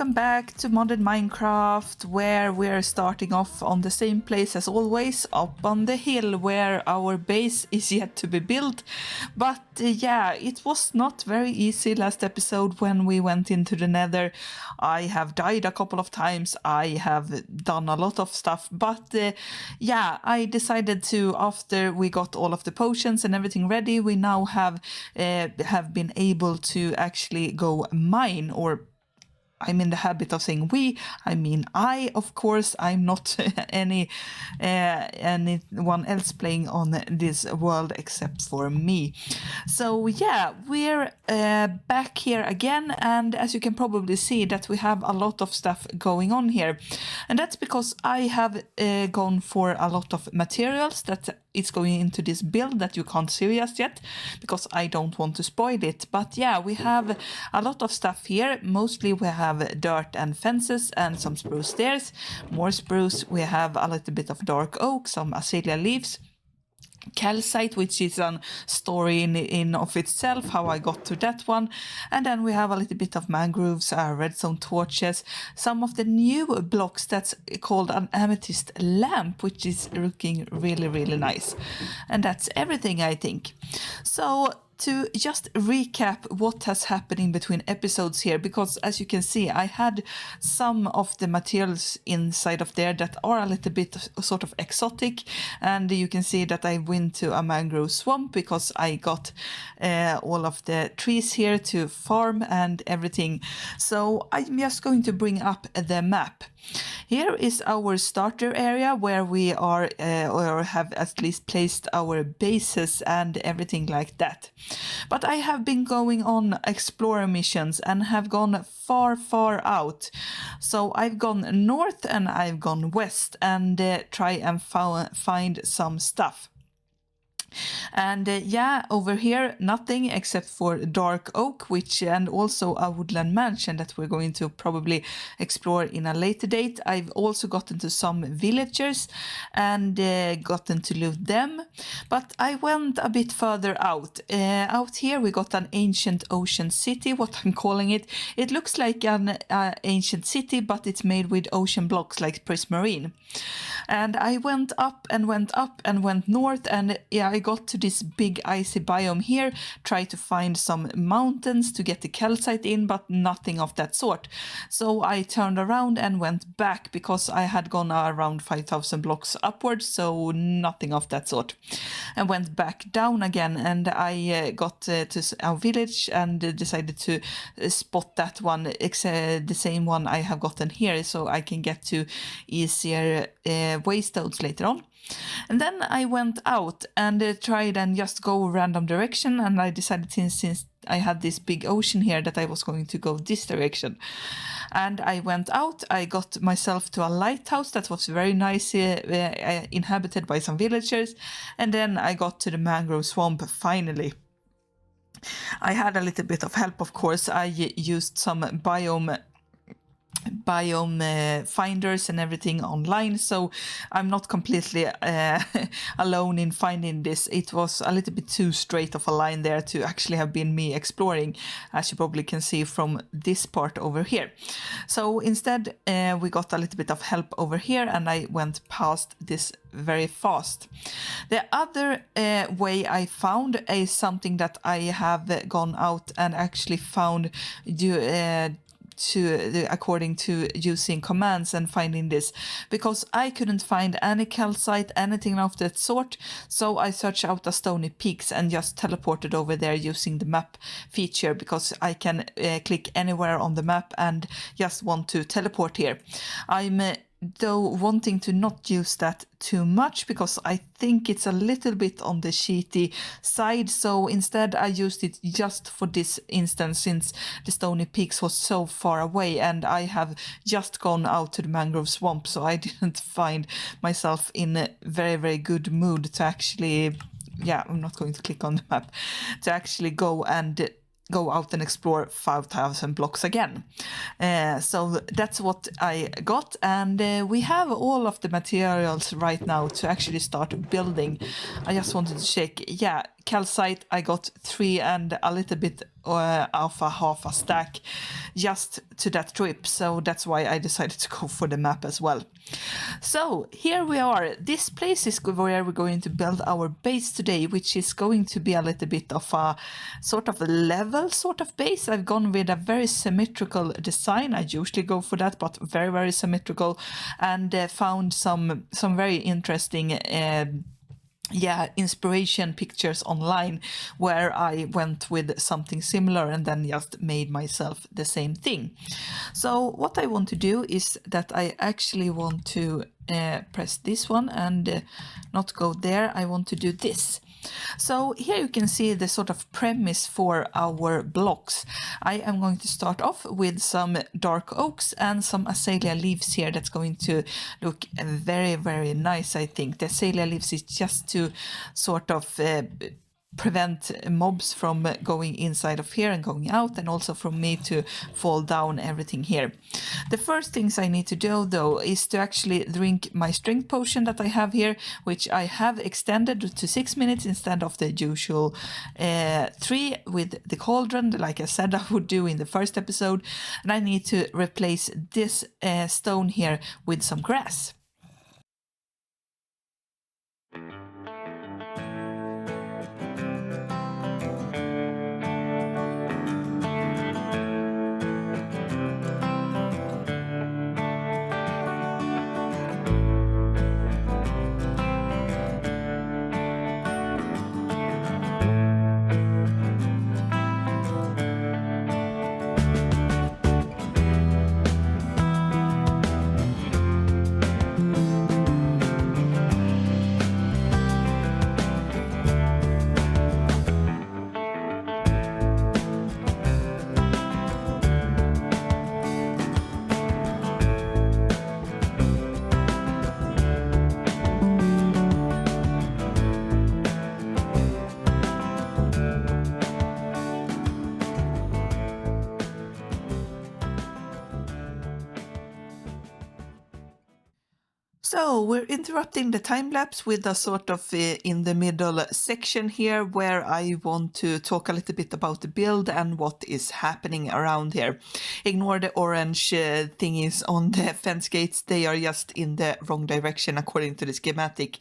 welcome back to Modded Minecraft, where we're starting off on the same place as always, up on the hill where our base is yet to be built. But yeah, it was not very easy last episode when we went into the Nether. I have died a couple of times, I have done a lot of stuff, but yeah, I decided to, after we got all of the potions and everything ready, we now have been able to actually go mine, or I'm in the habit of saying we, I mean I, of course. I'm not anyone else playing on this world except for me. So yeah, we're back here again, and as you can probably see that we have a lot of stuff going on here. And that's because I have gone for a lot of materials that it's going into this build that you can't see just yet, because I don't want to spoil it. But yeah, we have a lot of stuff here. Mostly we have dirt and fences and some spruce stairs. More spruce, we have a little bit of dark oak, some azalea leaves, calcite, which is a story in of itself, how I got to that one. And then we have a little bit of mangroves, redstone torches, some of the new blocks that's called an amethyst lamp, which is looking really nice. And that's everything, I think. So to just recap what has happened in between episodes here, because as you can see, I had some of the materials inside of there that are a little bit sort of exotic, and you can see that I went to a mangrove swamp because I got all of the trees here to farm and everything. So I'm just going to bring up the map. Here is our starter area where we are or have at least placed our bases and everything like that. But I have been going on explorer missions and have gone far out. So I've gone north and I've gone west and try and find some stuff. And yeah, over here nothing except for dark oak, which, and also a woodland mansion that we're going to probably explore in a later date. I've also gotten to some villagers and gotten to loot them, but I went a bit further out. Out here we got an ancient ocean city, what I'm calling it. It looks like an ancient city, but it's made with ocean blocks like prismarine. And I went up and went north, and yeah, I got to this big icy biome here, tried to find some mountains to get the calcite in, but nothing of that sort. So I turned around and went back because I had gone around 5,000 blocks upwards, so nothing of that sort. And went back down again, and I got to our village and decided to spot that one, the same one I have gotten here, so I can get to easier Waystones later on. And then I went out and tried and just go random direction, and I decided since I had this big ocean here that I was going to go this direction. And I went out, I got myself to a lighthouse that was very nice, inhabited by some villagers, and then I got to the mangrove swamp finally. I had a little bit of help, of course. I used some biome finders and everything online, so I'm not completely alone in finding this. It was a little bit too straight of a line there to actually have been me exploring, as you probably can see from this part over here. So instead we got a little bit of help over here, and I went past this very fast. The other way I found is something that I have gone out and actually found according to using commands and finding this, because I couldn't find any calcite, anything of that sort. So I searched out the stony peaks and just teleported over there using the map feature, because I can click anywhere on the map and just want to teleport here. I'm though wanting to not use that too much because I think it's a little bit on the cheaty side, so instead I used it just for this instance, since the stony peaks was so far away and I have just gone out to the mangrove swamp, so I didn't find myself in a very good mood to actually, yeah, I'm not going to click on the map, to actually go out and explore 5,000 blocks again. So that's what I got, and we have all of the materials right now to actually start building. I just wanted to check, yeah, calcite I got 3 and a little bit of a half a stack just to that trip, so that's why I decided to go for the map as well. So here we are. This place is where we're going to build our base today, which is going to be a little bit of a sort of a level sort of base. I've gone with a very symmetrical design. I usually go for that, but very, very symmetrical, and found some very interesting inspiration pictures online where I went with something similar and then just made myself the same thing. So what I want to do is that I actually want to press this one and not go there. I want to do this. So here you can see the sort of premise for our blocks. I am going to start off with some dark oaks and some azalea leaves here. That's going to look very, very nice, I think. The azalea leaves is just to sort of prevent mobs from going inside of here and going out, and also from me to fall down everything here. The first things I need to do though is to actually drink my strength potion that I have here, which I have extended to 6 minutes instead of the usual 3 with the cauldron, like I said I would do in the first episode. And I need to replace this stone here with some grass. So we're interrupting the time lapse with a sort of in the middle section here where I want to talk a little bit about the build and what is happening around here. Ignore the orange thingies on the fence gates. They are just in the wrong direction according to the schematic.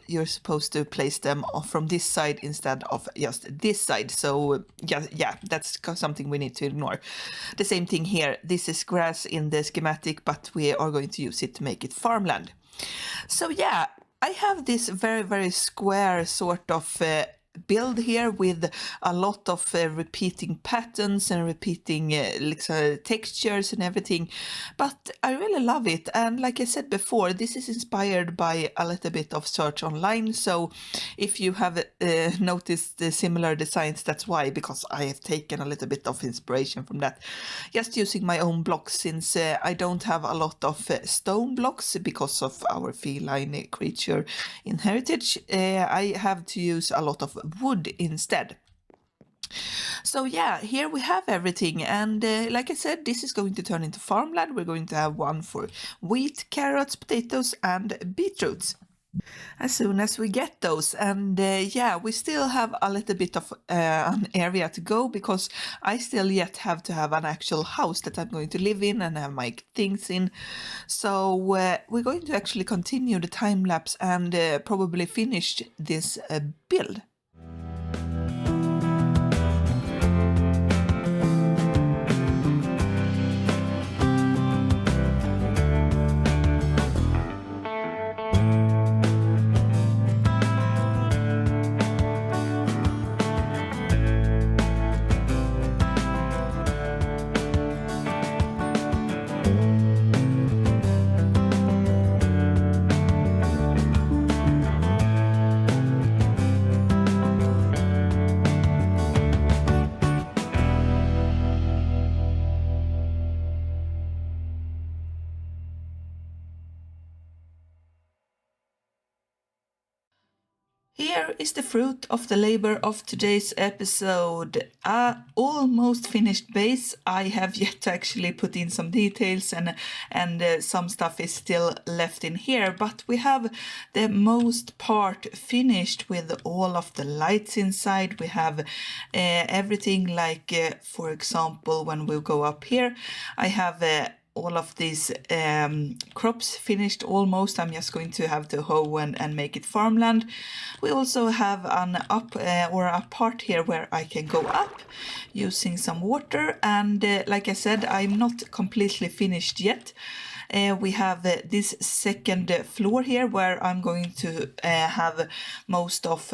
You're supposed to place them from this side instead of just this side. So yeah, that's something we need to ignore. The same thing here. This is grass in the schematic, but we are going to use it to make it farmland. So yeah, I have this very, very square sort of build here with a lot of repeating patterns and repeating textures and everything, but I really love it. And like I said before, this is inspired by a little bit of search online, so if you have noticed the similar designs, that's why, because I have taken a little bit of inspiration from that, just using my own blocks, since I don't have a lot of stone blocks because of our feline creature in heritage. I have to use a lot of wood instead. So yeah, here we have everything, and like I said, this is going to turn into farmland. We're going to have one for wheat, carrots, potatoes and beetroots as soon as we get those. And yeah, we still have a little bit of an area to go, because I still yet have to have an actual house that I'm going to live in and have my things in. So we're going to actually continue the time lapse and probably finish this build. Here is the fruit of the labor of today's episode. Almost finished base. I have yet to actually put in some details and some stuff is still left in here, but we have the most part finished with all of the lights inside. We have everything like, for example, when we go up here, I have all of these crops finished almost. I'm just going to have to hoe and make it farmland. We also have an a part here where I can go up using some water, and like I said, I'm not completely finished yet. We have this second floor here where I'm going to have most of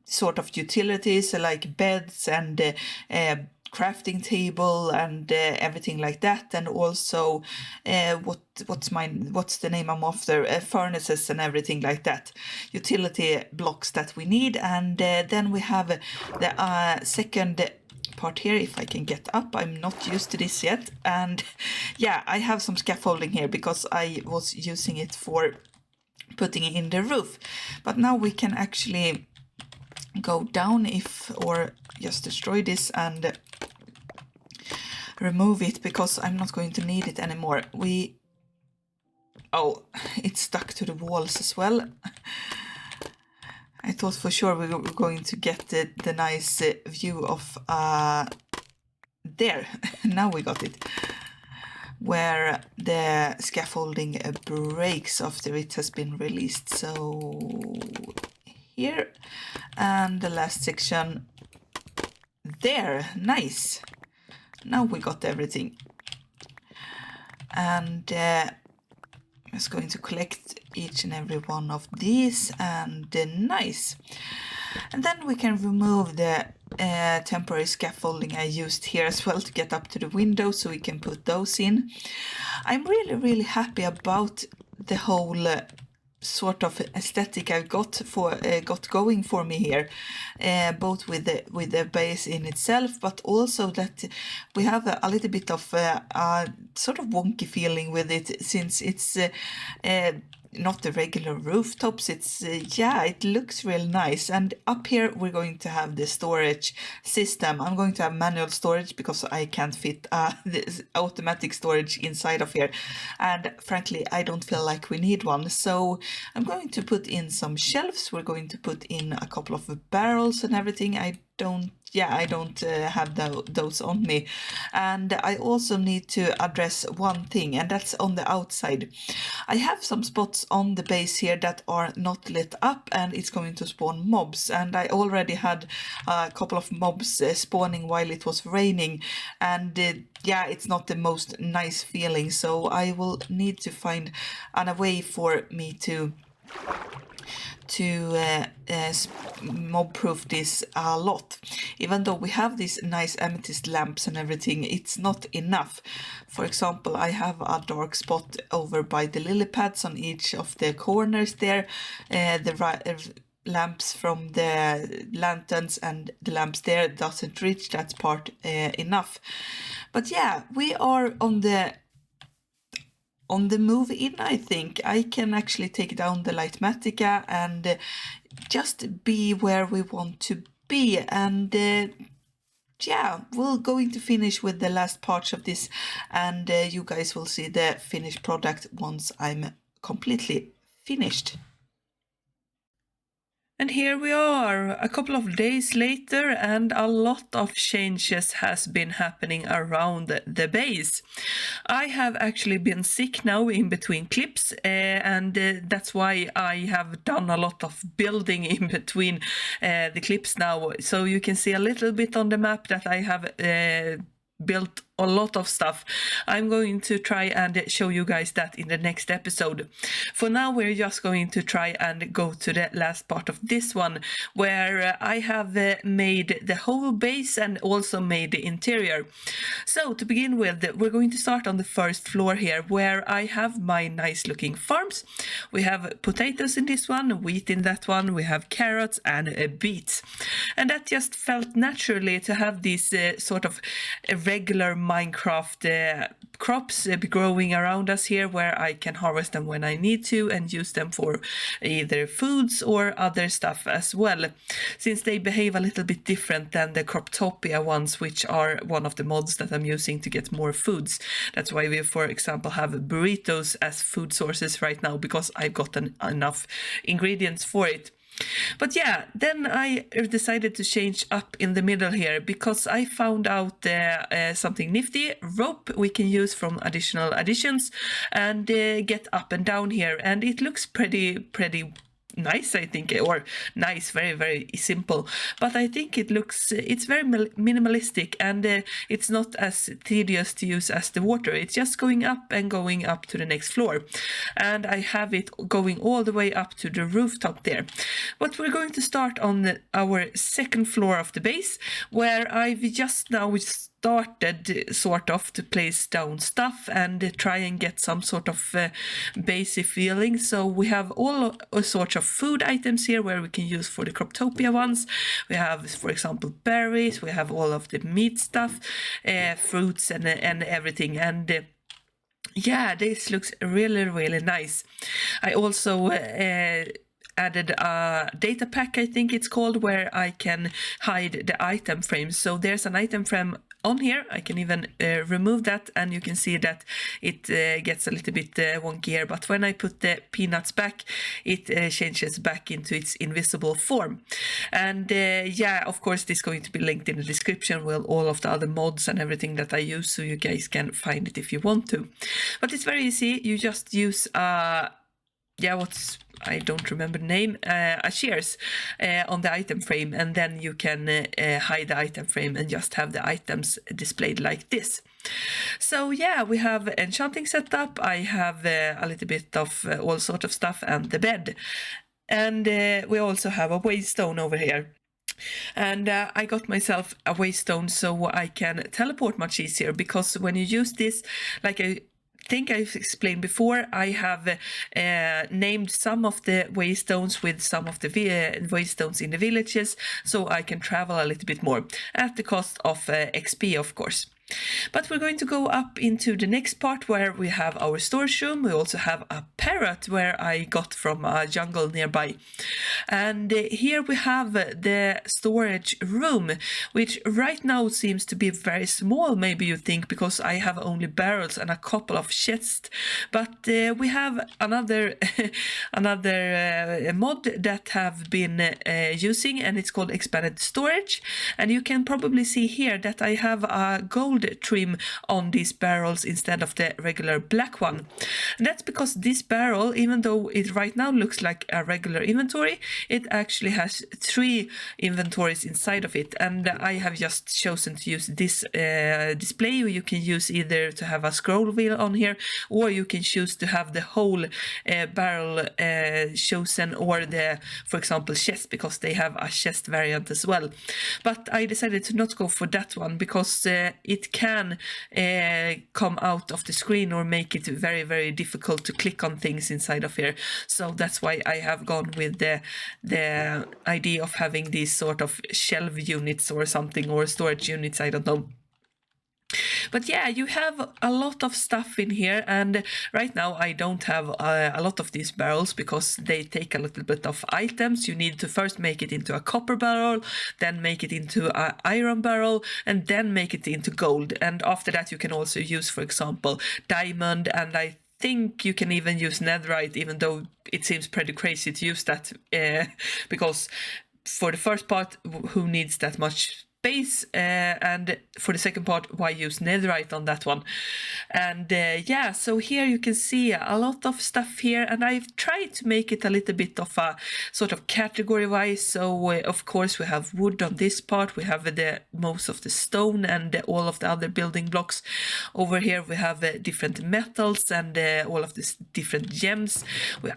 sort of utilities like beds and crafting table and everything like that, and also what's the name I'm after, furnaces and everything like that, utility blocks that we need. And then we have the second part here. If I can get up, I'm not used to this yet, and yeah, I have some scaffolding here because I was using it for putting it in the roof, but now we can actually go down or just destroy this and remove it because I'm not going to need it anymore. Oh, it's stuck to the walls as well. I thought for sure we were going to get the nice view of there. Now we got it. Where the scaffolding breaks after it has been released. So here, and the last section there. Nice. Now we got everything. And I'm just going to collect each and every one of these, and nice. And then we can remove the temporary scaffolding I used here as well to get up to the window, so we can put those in. I'm really happy about the whole sort of aesthetic I've got going for me here, both with the base in itself, but also that we have a little bit of a sort of wonky feeling with it, since it's not the regular rooftops. It's yeah, it looks real nice. And up here we're going to have the storage system. I'm going to have manual storage because I can't fit this automatic storage inside of here, and frankly I don't feel like we need one, so I'm going to put in some shelves. We're going to put in a couple of barrels and everything. I don't have those on me. And I also need to address one thing, and that's on the outside. I have some spots on the base here that are not lit up, and it's going to spawn mobs, and I already had a couple of mobs spawning while it was raining, and yeah, it's not the most nice feeling, so I will need to find a way for me to mob-proof this a lot. Even though we have these nice amethyst lamps and everything, it's not enough. For example, I have a dark spot over by the lily pads on each of the corners there. The lamps from the lanterns and the lamps there doesn't reach that part enough. But yeah, we are on the move in. I think I can actually take down the Litematica and just be where we want to be. And yeah, we're going to finish with the last parts of this, and you guys will see the finished product once I'm completely finished. And here we are, a couple of days later, and a lot of changes has been happening around the base. I have actually been sick now in between clips, and that's why I have done a lot of building in between the clips now. So you can see a little bit on the map that I have built a lot of stuff. I'm going to try and show you guys that in the next episode. For now, we're just going to try and go to the last part of this one, where I have made the whole base and also made the interior. So to begin with, we're going to start on the first floor here, where I have my nice looking farms. We have potatoes in this one, wheat in that one, we have carrots and beets. And that just felt naturally to have these sort of regular Minecraft crops growing around us here, where I can harvest them when I need to and use them for either foods or other stuff as well, since they behave a little bit different than the Croptopia ones, which are one of the mods that I'm using to get more foods. That's why we, for example, have burritos as food sources right now, because I've gotten enough ingredients for it. But yeah, then I decided to change up in the middle here, because I found out something nifty. Rope we can use from additional additions and get up and down here, and it looks pretty nice, I think, or nice, very simple, but I think it's very minimalistic, and it's not as tedious to use as the water. It's just going up and going up to the next floor, and I have it going all the way up to the rooftop there. But we're going to start on our second floor of the base, where I've just now started sort of to place down stuff and try and get some sort of basic feeling. So we have all sorts of food items here where we can use for the Croptopia ones. We have, for example, berries, we have all of the meat stuff, fruits and everything, and yeah, this looks really nice. I also added a data pack, I think it's called, where I can hide the item frames. So there's an item frame on here. I can even remove that, and you can see that it gets a little bit wonky here, but when I put the peanuts back, it changes back into its invisible form. And yeah, of course, this is going to be linked in the description with all of the other mods and everything that I use, so you guys can find it if you want to. But it's very easy. You just use I don't remember the name, a shears on the item frame, and then you can hide the item frame and just have the items displayed like this. So yeah, we have enchanting set up. I have a little bit of all sort of stuff and the bed, and we also have a waystone over here. And I got myself a waystone so I can teleport much easier, because when you use this, like I think I've explained before, I have named some of the waystones with some of the waystones in the villages, so I can travel a little bit more at the cost of XP, of course. But we're going to go up into the next part where we have our storage room. We also have a parrot where I got from a jungle nearby. And here we have the storage room, which right now seems to be very small, maybe you think, because I have only barrels and a couple of chests. But we have another mod that have been using, and it's called expanded storage. And you can probably see here that I have a gold trim on these barrels instead of the regular black one. And that's because this barrel, even though it right now looks like a regular inventory, it actually has 3 inventories inside of it, and I have just chosen to use this display. You can use either to have a scroll wheel on here, or you can choose to have the whole barrel chosen, or the, for example, chest, because they have a chest variant as well. But I decided to not go for that one, because it can come out of the screen or make it very difficult to click on things inside of here. So that's why I have gone with the idea of having these sort of shelf units or something, or storage units, I don't know. But yeah, you have a lot of stuff in here, and right now I don't have a lot of these barrels because they take a little bit of items. You need to first make it into a copper barrel, then make it into an iron barrel, and then make it into gold. And after that you can also use, for example, diamond, and I think you can even use netherite, even though it seems pretty crazy to use that, because for the first part, who needs that much space, and for the second part, why use netherite on that one? And yeah, so here you can see a lot of stuff here, and I've tried to make it a little bit of a sort of category wise. So of course we have wood on this part, we have the most of the stone and all of the other building blocks. Over here we have different metals and all of these different gems.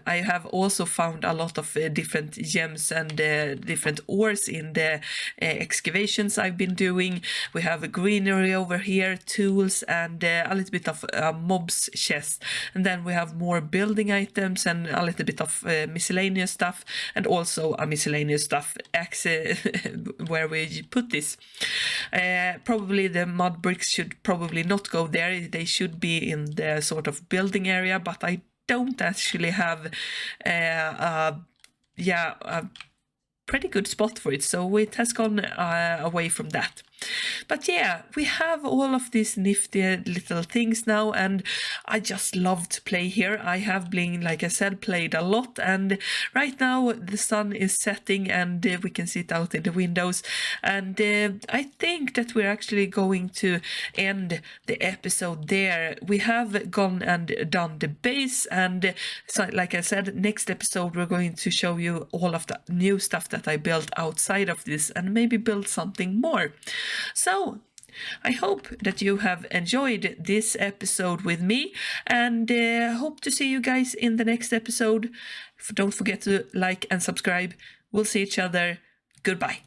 I have also found a lot of different gems and different ores in the excavations tutorials I've been doing. We have a greenery over here, tools, and a little bit of mobs chest. And then we have more building items and a little bit of miscellaneous stuff, and also a miscellaneous stuff where we put this. Probably the mud bricks should probably not go there. They should be in the sort of building area, but I don't actually have a pretty good spot for it, so it has gone away from that. But yeah, we have all of these nifty little things now, and I just love to play here. I have been, like I said, played a lot, and right now the sun is setting and we can sit out in the windows, and I think that we're actually going to end the episode there. We have gone and done the base, and so, like I said, next episode we're going to show you all of the new stuff that I built outside of this, and maybe build something more. So I hope that you have enjoyed this episode with me, and hope to see you guys in the next episode. Don't forget to like and subscribe. We'll see each other. Goodbye.